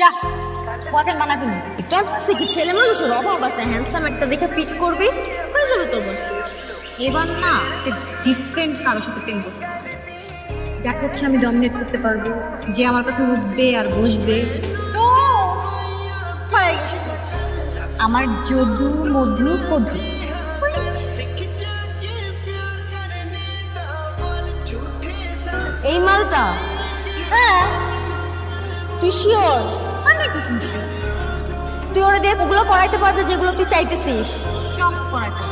যা বয়ফ্রেন্ড বানাবি না। ক্যাম্পাসে কি ছেলে মানুষের অভাব আছে? হ্যান্ডসাম একটা দেখে পিক করবি, হয়ে যাবে তোর বয়ফ্রেন্ড। এবার না ডিফারেন্ট কারোর সাথে প্রেম করতে, যাকে হচ্ছে আমি ডমিনেট করতে পারবো, যে আমার কাছে উঠবে আর বসবে। তো আমার যদু মধু কদু। এই মালটা? হ্যাঁ। তুই শিওর? 100% শিওর। তুই ওরা দেখ ওগুলো করাইতে পারবে যেগুলো তুই চাইতেছিস। সব করাতে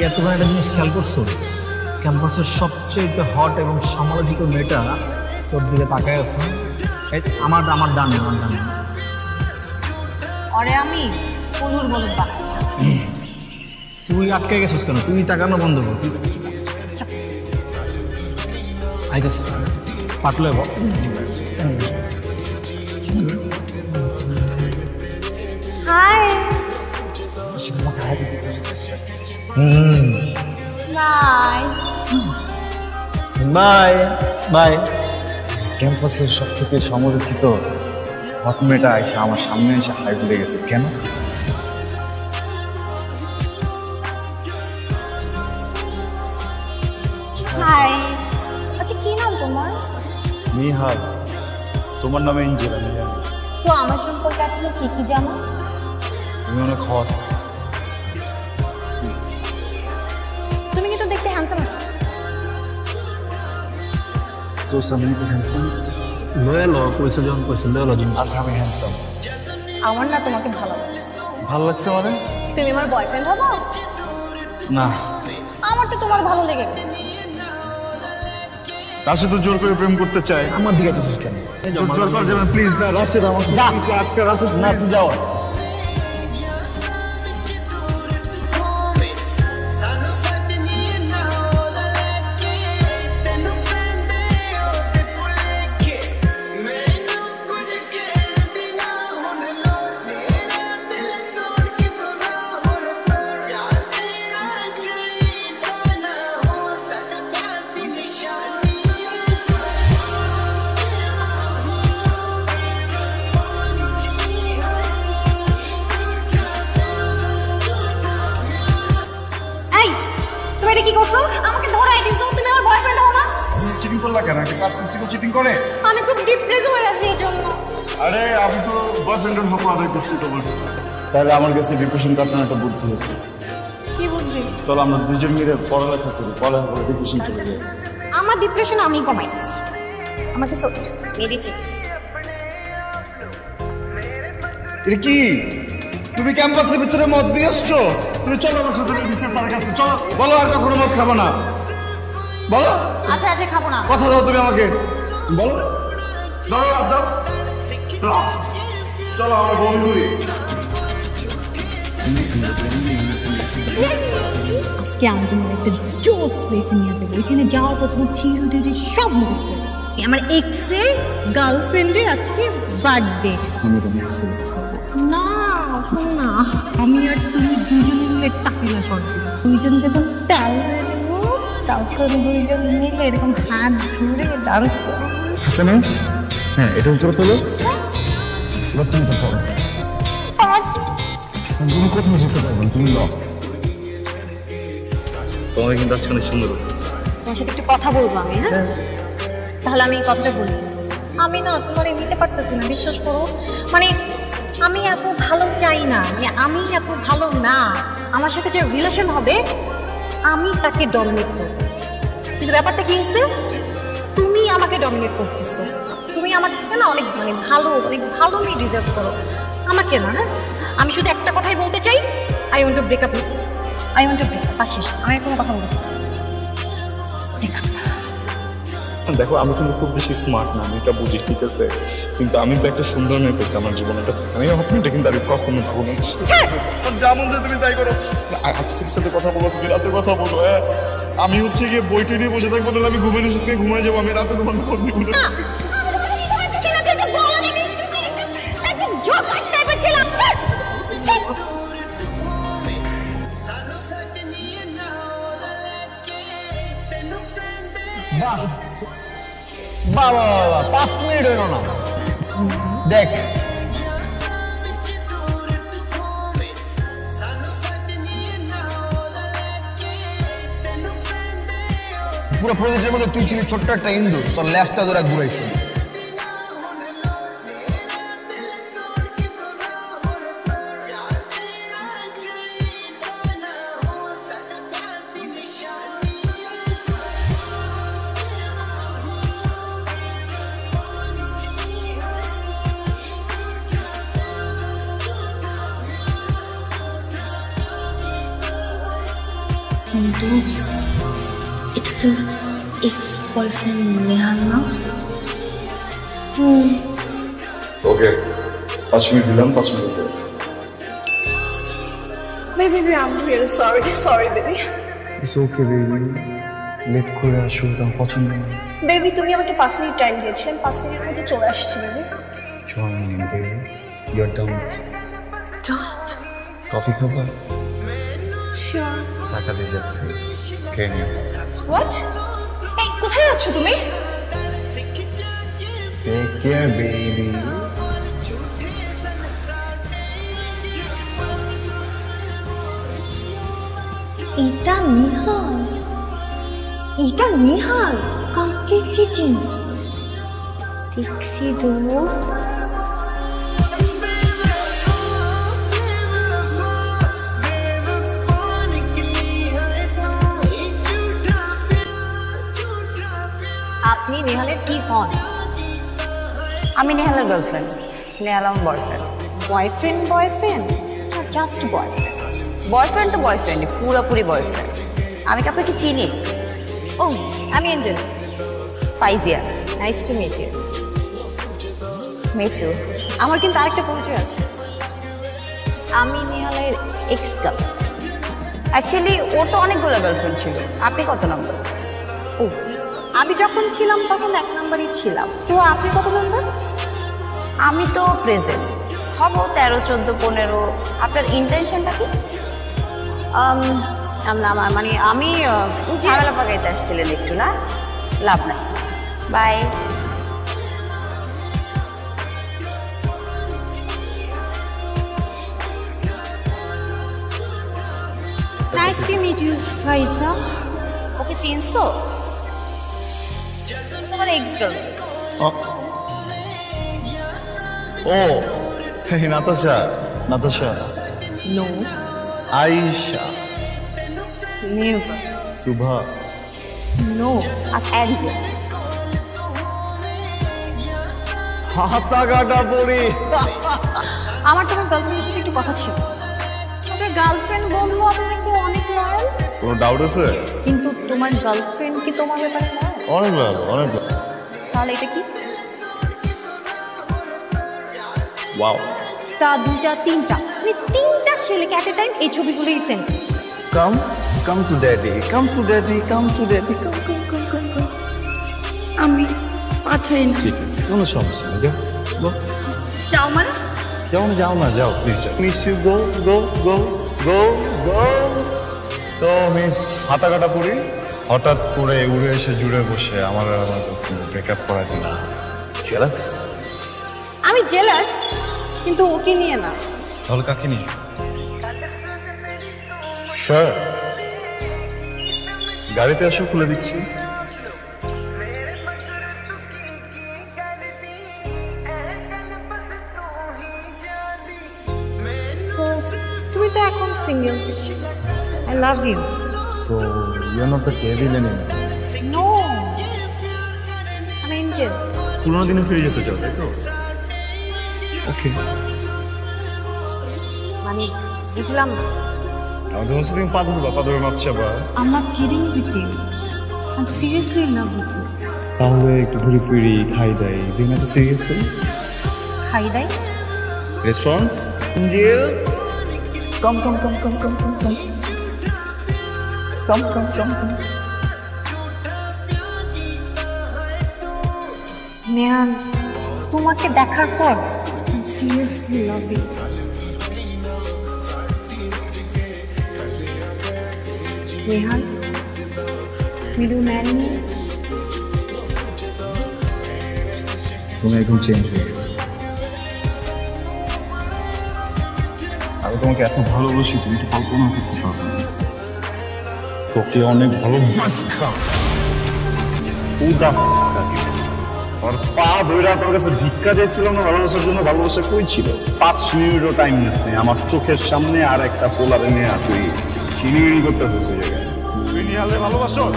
এতবার একটা জিনিস খেয়াল করছো, ক্যাম্পাসের সবচেয়ে হট এবং সমালোচিত মেয়েটা তোর দিকে তাকায় আছে। আমার ডানে। ওরে আমি কলুর বলদ বানাচ্ছি। তুই আটকে গেছিস কেন? তুই তাকানো বন্ধ কর। আইতেছিস পাটলে বল। হাই। Bye bye. ক্যাম্পাসের সব থেকে সমালোচিত হট মেয়েটা এসে আমার সামনে এসে হাই তুলে গেছে কেন? হাই। আচ্ছা কি নাম তোমার? নিহাল। তোমার নামে এঞ্জেল। আমি জানি তো আমার সম্পর্কে আপনি কি কি জানো? তুমি অনেক হট। তুমি কিন্তু দেখতে হ্যান্ডসাম আছো। তো সামনে তো হ্যান্ডসাম লয়াল কইছে যখন কইছে লয়াল জিনিস। আচ্ছা আমি হ্যান্ডসাম। আমার না তোমাকে ভালো লাগছে। ভালো লাগছে মানে? তুমি আমার বয়ফ্রেন্ড হবো? না। আমার তো তোমার ভালো লেগে গেছে। রাশিদ তো জোর করে প্রেম করতে চায়। আমার দিকে যাচ্ছিস কেন? জোর কর যাবেন প্লিজ না রাশিদ, আমাকে যা আটকে। রাশিদ না, তুই যাও। এটা কি করছো? আমাকে ধরাই দিছো। তুমি আমার বয়ফ্রেন্ড হও না? চিটিং করলা কেন? একটা ক্লাস সিস্টেমে চিটিং করে? আমি খুব ডিপ্রেস হয়ে আছি এর জন্য। আরে আমি তো বয়ফ্রেন্ডের হক আদায় করছি তোমার। তাহলে আমার কাছে ডিপ্রেশন কাটানোর একটা বুদ্ধি আছে। কি বুদ্ধি? চলো আমরা দুজন মিলে পড়ালেখা করি, পড়ালেখা করে ডিপ্রেশন চলে যায়। আমার ডিপ্রেশন আমি কমাইতেছি। আমার কাছে মেডিসিন। এটা কি? তুমি ক্যাম্পাসের ভিতরে মদ নিয়ে আসছো? তুমি চলো আমার সাথে ডিসেস স্যারের কাছে চলো। বলো আর কখনো মদ খাবো না। বলো। আচ্ছা আচ্ছা খাবো না। কথা দাও তুমি আমাকে। বলো। দাও দাও। চলো আমরা বন্ধু করি। আজকে আমি তোমার একটা জোস প্লেসে নিয়ে যাবো। এখানে যাওয়ার পর তোমার থিওরি সব মুখস্থ। আমার এক্সের গার্লফ্রেন্ডের আজকে বার্থডে। আমি তো মুখস্থ না শোনো না, আমি আর তুমি দুজনে মিলে টাকিলা শর্ট দিব। দুইজন যখন টাল দেবো তখন দুইজন মিলে এরকম হাত ধরে ডান্স করবো। হাতে হ্যাঁ এটা উপরে তোলো। এবার তুমি তো পারো। তুমি কোথাও যেতে পারবেন, তুমি ল। তোমাকে কিন্তু আজকে অনেক সুন্দর লাগছে। তোমার সাথে একটু কথা বলবো আমি। হ্যাঁ তাহলে আমি এই কথাটা বলি। আমি না তোমার নিতে পারতেছি না, বিশ্বাস করো। মানে আমি এত ভালো চাই না, আমি এত ভালো না। আমার সাথে যে রিলেশন হবে আমি তাকে ডমিনেট করব। কিন্তু ব্যাপারটা কি হচ্ছে, তুমি আমাকে ডমিনেট করতেছো। তুমি আমার থেকে না অনেক অনেক ভালো মেয়ে ডিজার্ভ করো, আমাকে না। হ্যাঁ আমি শুধু একটা কথাই বলতে চাই, I want to break up. I want to break up. আসিস আমি কোনো কথা বলতে চাই। দেখো আমি কিন্তু খুব বেশি স্মার্ট না, আমি এটা বুঝি, ঠিক আছে, কিন্তু আমি তো একটা সুন্দর মেয়ে পেয়েছি আমার জীবনে। আমি এটা কিন্তু আমি কখনো ভাবো না। যেমন যে তুমি তাই করো, আজকের সাথে কথা বলো, তুমি রাতে কথা বলো। হ্যাঁ আমি হচ্ছে গিয়ে বইটা নিয়ে বসে থাকবো, তাহলে আমি ঘুমের সত্যি ঘুমিয়ে যাবো। আমি রাতে তোমার ফোন দিব না। বাহ বাহ বাহ বাহ 5 মিনিট হলো না দেখ পুরো প্রজেক্টের মধ্যে তুই ছিলি ছোট্ট একটা ইন্দুর তোর ল্যাসটা ধরে ঘুরাইছে দোস্ত এটা তোর এক্স বয়ফ্রেন্ড নেহাল না? ওকে 5 মিনিট দিলাম 5 মিনিট পর Baby, I'm really sorry, baby. It's okay baby late করে আসো আমার পছন্দ না বেবি তুমি আমাকে 5 মিনিট টাইম দিয়েছিলেন 5 মিনিটের মধ্যে চলে আসছি baby 6 minute baby you are down don't coffee খাবা শিওর টাকা দিয়ে যাচ্ছি খেয়ে নিও হোয়াট এই কোথায় যাচ্ছ তুমি টেক কেয়ার বেবি এটা নিহাল কমপ্লিটলি চেঞ্জড দেখছি তো আপনি নেহালের কি হন আমি নেহালের গার্লফ্রেন্ড নেহাল আমার boyfriend boyfriend just boyfriend boyfriend তো বয়ফ্রেন্ড পুরোপুরি বয়ফ্রেন্ড আমি কি আপনাকে চিনি ও আমি Angel Faizia nice to meet you me too আমার কিন্তু আরেকটা পরিচয় আছে আমি নেহালের এক্স গার্লফ্রেন্ড অ্যাকচুয়ালি ওর তো অনেকগুলো গার্লফ্রেন্ড ছিল আপনি কত নম্বর ও আমি যখন ছিলাম তখন 1 নম্বরই ছিলাম তো আপনি কত নম্বর আমি তো প্রেজেন্ট হব 13, 14, 15 আপনার ইন্টেনশনটা কি মানে আমি ঝামেলা পাকাইতে আসছিলেন একটু না লাভ নাই bye nice to meet you Faiza okay চিনছো তোমার এক্স গার্লফ্রেন্ড ও hey Natasha no Ayesha never Shubha no আর অ্যাঞ্জেল হাতা কাটা পড়ি আমার তোমার গার্লফ্রেন্ডের সাথে একটু কথা ছিল আপনার গার্লফ্রেন্ড বললো আপনি নাকি অনেক লয়াল কোনো ডাউট আছে কিন্তু তোমার গার্লফ্রেন্ড কি তোমার ব্যাপারে লয়াল অনেক ভালো তাহলে এটা কি ওয়াও তা 2টা 3টা মানে 3টা ছেলেকে এট এ টাইম এই ছবিগুলোই সেন্ড করছে come to daddy come to daddy come আমি পাঠাই না ঠিক আছে কোনো সমস্যা নেই যাও মানে যাও না যাও প্লিজ যাও মিস ইউ গো গো গো গো গো তো মিস হাতা কাটা পুরি হঠাৎ করে উড়ে এসে জুড়ে বসে আমার ব্রেকআপ করা দিল জেলাস আমি জেলাস কিন্তু ওকে নিয়ে না তাহলে কাকে নিয়ে স্যার গাড়িতে আসো খুলে দিচ্ছি So, তুমি তো এখন single I love you so you are not the কেভিল এনিমোর নো আমি এঞ্জেল পুরোনো দিনে ফিরে যেতে চাও তাই তো ওকে মানে বুঝলাম না আমাদের মধ্যে তুমি পা ধরে মাপ চাবা I'm not kidding with you. I'm seriously in love with you. তাহলে একটু ঘুরে ফিরি খাই দাই দিন এত সিরিয়াসলি খাই দাই রেস্টুরেন্ট এঞ্জেল কাম নেহাল তোমাকে দেখার পর I'm seriously loving you. Nehal will you marry me? তুমি একদম চেঞ্জ হয়ে গেছো। আমি তোমাকে এত ভালোবাসি, তুমি তো কল্পনা করতে পারবে না। তোকে অনেক ভালোবাসতাম। ওর পা ধইরা তোর কাছে ভিক্ষা চাইছিলাম না ভালোবাসার জন্য, ভালোবাসা কই ছিল? 5 মিনিটও টাইম নিস নেই, আমার চোখের সামনে আর একটা পোলারে নিয়ে তুই চিনিড়ি করতেছিস ওই জায়গায়। তুই নিহালে ভালোবাসস?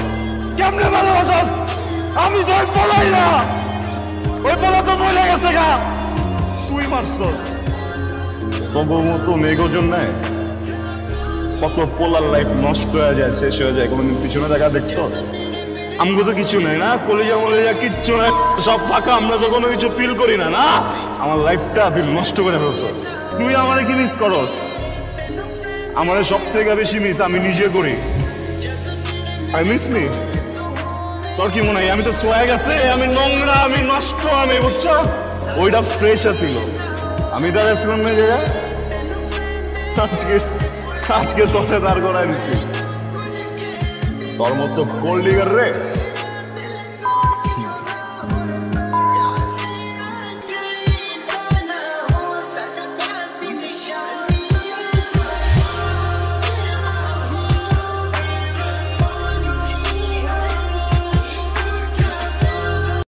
কেমনে ভালোবাসস? আমি তো ওই পোলাই না, ওই পোলা তো মরে গেছে গা। তুই মারছস তবু মতো মেঘো জন্য কত পোলার লাইফ নষ্ট হয়ে যায়, শেষ হয়ে যায়। কোনোদিন পিছনে দেখা দেখছস? আমগো তো কিছু নাই না, কলেজা মলেজা কিচ্ছু নাই, সব ফাঁকা, আমরা তো কোনো কিছু ফিল করি না। না, আমার লাইফটা তুই নষ্ট করে ফেলছস। তুই আমারে কি মিস করস? আমারে সব থেকে বেশি মিস আমি নিজে করি। I miss me. তোর কি মনে হয় আমি তো সোয়াগ আছে, আমি নোংরা, আমি নষ্ট, আমি বুঝছস? ওইটা ফ্রেশ আছিল, আমি দাঁড়াইছিলাম না জায়গায়। আজকে তোকে দাঁড় করাই দিছি। তোর মতো কোল্ড লিগার রে